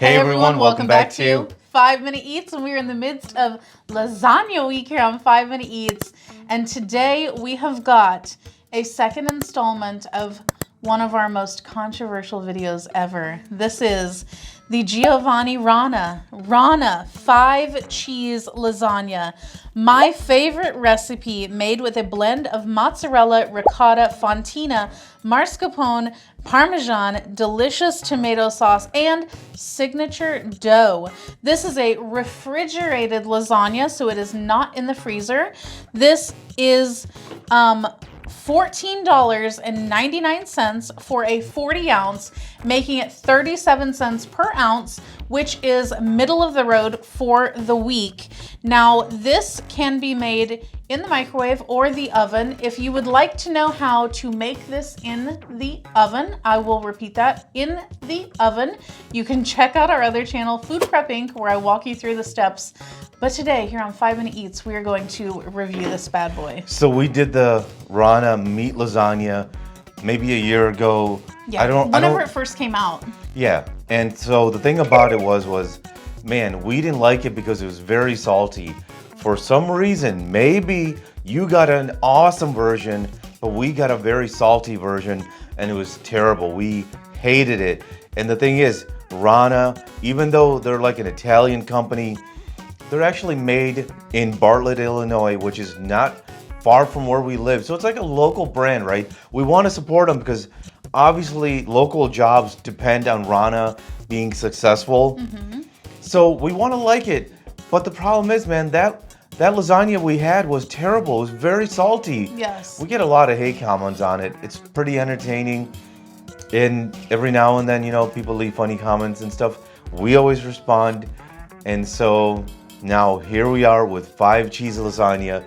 Hey everyone, welcome back to 5 Minute Eats, and we're in the midst of lasagna week here on 5 Minute Eats. And today we have got a second installment of one of our most controversial videos ever. This is the Rana Five Cheese Lasagna. My favorite recipe, made with a blend of mozzarella, ricotta, fontina, mascarpone, parmesan, delicious tomato sauce, and signature dough. This is a refrigerated lasagna, so it is not in the freezer. This is $14.99 for a 40 ounce, making it 37 cents per ounce, which is middle of the road for the week. Now, this can be made in the microwave or the oven. If you would like to know how to make this in the oven, I will repeat that, in the oven. You can check out our other channel, Food Prep Inc., where I walk you through the steps. But today, here on 5 Minute Eats, we are going to review this bad boy. So we did the Rana Meat Lasagna maybe a year ago. Yeah, whenever it first came out. Yeah, and so the thing about it was, man, we didn't like it because it was very salty. For some reason, maybe you got an awesome version, but we got a very salty version, and it was terrible. We hated it. And the thing is, Rana, even though they're like an Italian company, they're actually made in Bartlett, Illinois, which is not far from where we live. So it's like a local brand, right? We want to support them because obviously local jobs depend on Rana being successful. So we want to like it. But the problem is, man, that lasagna we had was terrible. It was very salty. Yes. We get a lot of hate comments on it. It's pretty entertaining. And every now and then, you know, people leave funny comments and stuff. We always respond. And so now here we are with 5 cheese lasagna.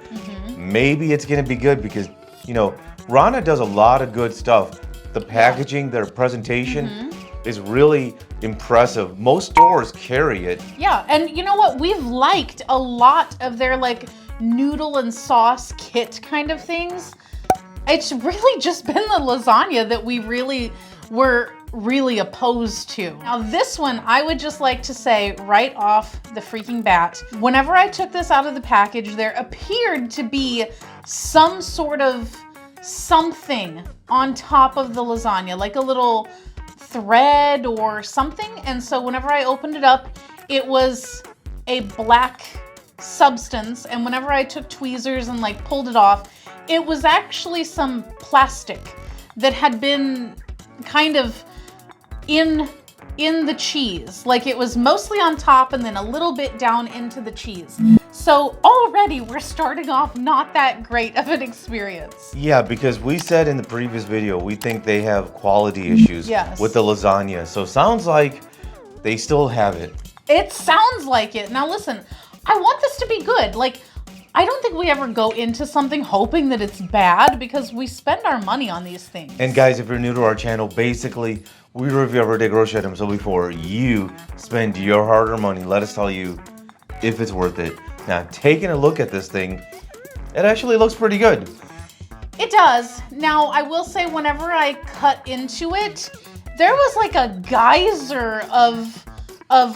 Maybe it's gonna be good because, you know, Rana does a lot of good stuff. The packaging, their presentation is really impressive. Most stores carry it. Yeah, and you know what? We've liked a lot of their like noodle and sauce kit kind of things. It's really just been the lasagna that we were really opposed to. Now this one, I would just like to say right off the freaking bat, whenever I took this out of the package, there appeared to be some sort of something on top of the lasagna, like a little thread or something. And so whenever I opened it up, it was a black substance. And whenever I took tweezers and like pulled it off, it was actually some plastic that had been kind of in the cheese. Like it was mostly on top and then a little bit down into the cheese. So already we're starting off not that great of an experience. Yeah, because we said in the previous video, we think they have quality issues with the lasagna. So sounds like they still have it. It sounds like it. Now listen, I want this to be good. Like, I don't think we ever go into something hoping that it's bad because we spend our money on these things. And guys, if you're new to our channel, basically, we review everyday grocery items. So before you spend your hard-earned money, let us tell you if it's worth it. Now, taking a look at this thing, it actually looks pretty good. It does. Now, I will say whenever I cut into it, there was like a geyser of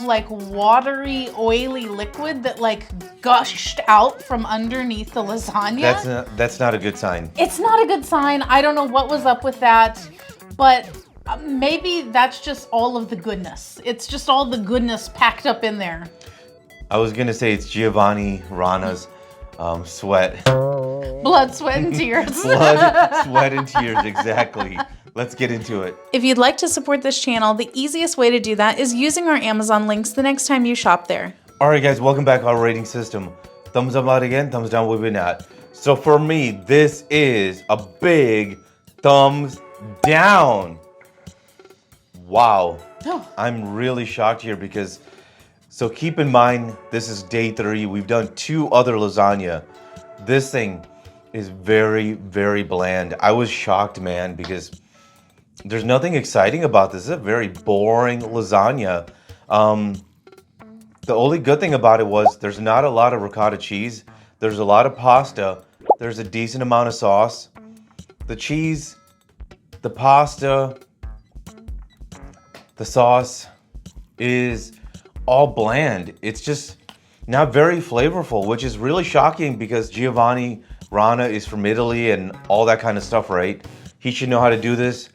like watery, oily liquid that like gushed out from underneath the lasagna. That's not a good sign. It's not a good sign. I don't know what was up with that, but maybe that's just all of the goodness. It's just all the goodness packed up in there. I was gonna say it's Giovanni Rana's sweat. Blood, sweat, and tears. Blood, sweat, and tears, exactly. Let's get into it. If you'd like to support this channel, the easiest way to do that is using our Amazon links the next time you shop there. All right, guys, welcome back to our rating system. Thumbs up out again, thumbs down would be not. So for me, this is a big thumbs down. Wow. Oh. I'm really shocked here because, so keep in mind, this is day 3. We've done 2 other lasagna. This thing is very, very bland. I was shocked, man, because there's nothing exciting about this. It's a very boring lasagna. The only good thing about it was there's not a lot of ricotta cheese. There's a lot of pasta. There's a decent amount of sauce. The cheese, the pasta, the sauce, is all bland. It's just not very flavorful, which is really shocking because Giovanni Rana is from Italy and all that kind of stuff, right? He should know how to do this.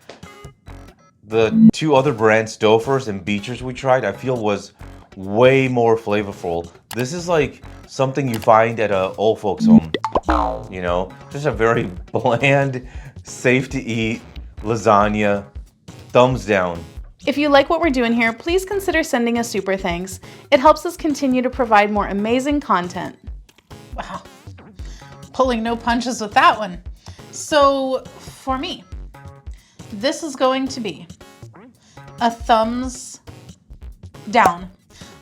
The two other brands, Stofers and Beechers, we tried, I feel was way more flavorful. This is like something you find at a old folks home, you know? Just a very bland, safe to eat lasagna. Thumbs down. If you like what we're doing here, please consider sending us super thanks. It helps us continue to provide more amazing content. Wow, pulling no punches with that one. So for me, this is going to be a thumbs down.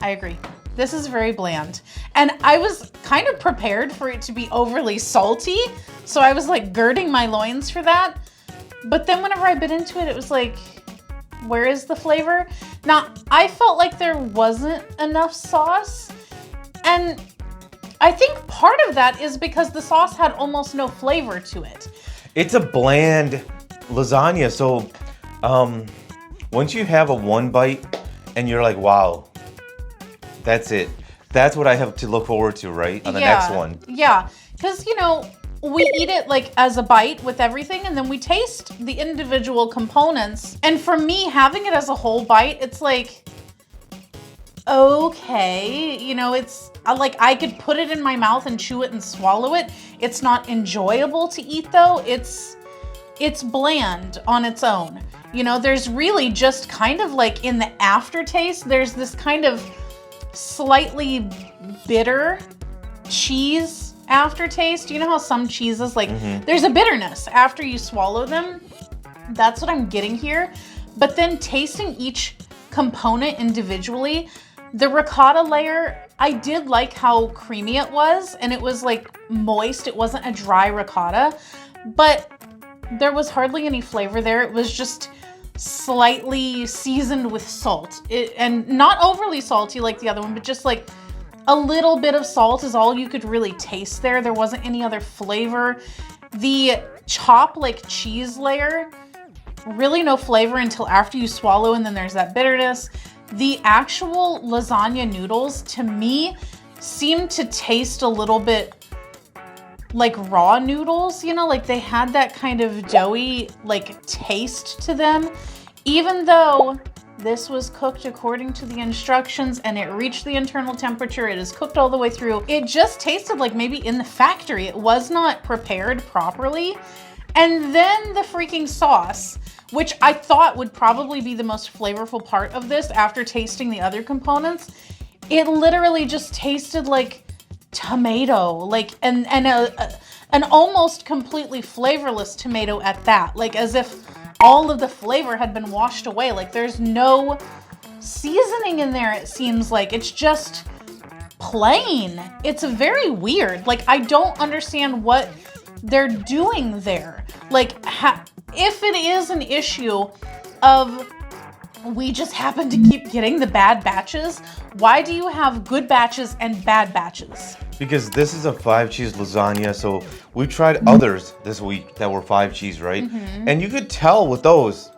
I agree. This is very bland. And I was kind of prepared for it to be overly salty, so I was like girding my loins for that. But then whenever I bit into it, it was like, where is the flavor? Now, I felt like there wasn't enough sauce, and I think part of that is because the sauce had almost no flavor to it. It's a bland lasagna, so once you have a one bite and you're like, wow, that's it. That's what I have to look forward to, right? On the next one. Yeah, because, you know, we eat it like as a bite with everything, and then we taste the individual components. And for me, having it as a whole bite, it's like, okay, you know, it's like I could put it in my mouth and chew it and swallow it. It's not enjoyable to eat though. It's bland on its own. You know, there's really just kind of like in the aftertaste, there's this kind of slightly bitter cheese aftertaste. You know how some cheeses, like, there's a bitterness after you swallow them? That's what I'm getting here. But then tasting each component individually, the ricotta layer, I did like how creamy it was, and it was like moist. It wasn't a dry ricotta, but there was hardly any flavor there. It was just slightly seasoned with salt, and not overly salty like the other one, but just like a little bit of salt is all you could really taste there. There wasn't any other flavor. The chop like cheese layer, really no flavor until after you swallow, and then there's that bitterness. The actual lasagna noodles, to me, seemed to taste a little bit like raw noodles, you know, like they had that kind of doughy like taste to them, even though this was cooked according to the instructions and it reached the internal temperature. It is cooked all the way through. It just tasted like maybe in the factory. It was not prepared properly. And then the freaking sauce, which I thought would probably be the most flavorful part of this after tasting the other components, it literally just tasted like tomato, like an almost completely flavorless tomato at that, like as if all of the flavor had been washed away. Like there's no seasoning in there, it seems like. It's just plain. It's very weird. Like I don't understand what they're doing there. Like if it is an issue of we just happen to keep getting the bad batches, why do you have good batches and bad batches? Because this is a 5 cheese lasagna, so we tried others this week that were 5 cheese, right? And you could tell with those.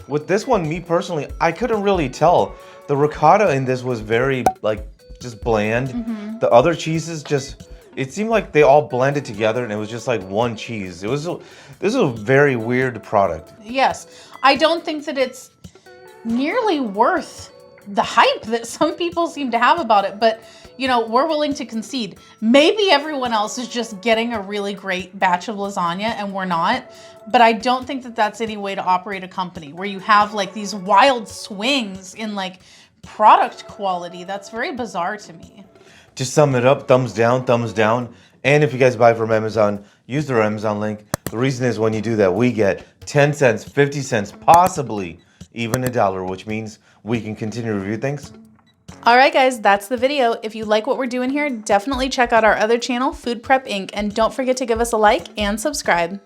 With this one, me personally, I couldn't really tell. The ricotta in this was very, like, just bland. The other cheeses just, it seemed like they all blended together and it was just like one cheese. This is a very weird product. Yes, I don't think that it's nearly worth the hype that some people seem to have about it, but you know, we're willing to concede. Maybe everyone else is just getting a really great batch of lasagna and we're not, but I don't think that that's any way to operate a company where you have like these wild swings in like product quality. That's very bizarre to me. To sum it up, thumbs down, thumbs down. And if you guys buy from Amazon, use their Amazon link. The reason is when you do that, we get 10 cents, 50 cents, possibly even $1, which means we can continue to review things. All right, guys, that's the video. If you like what we're doing here, definitely check out our other channel, Food Prep Inc. And don't forget to give us a like and subscribe.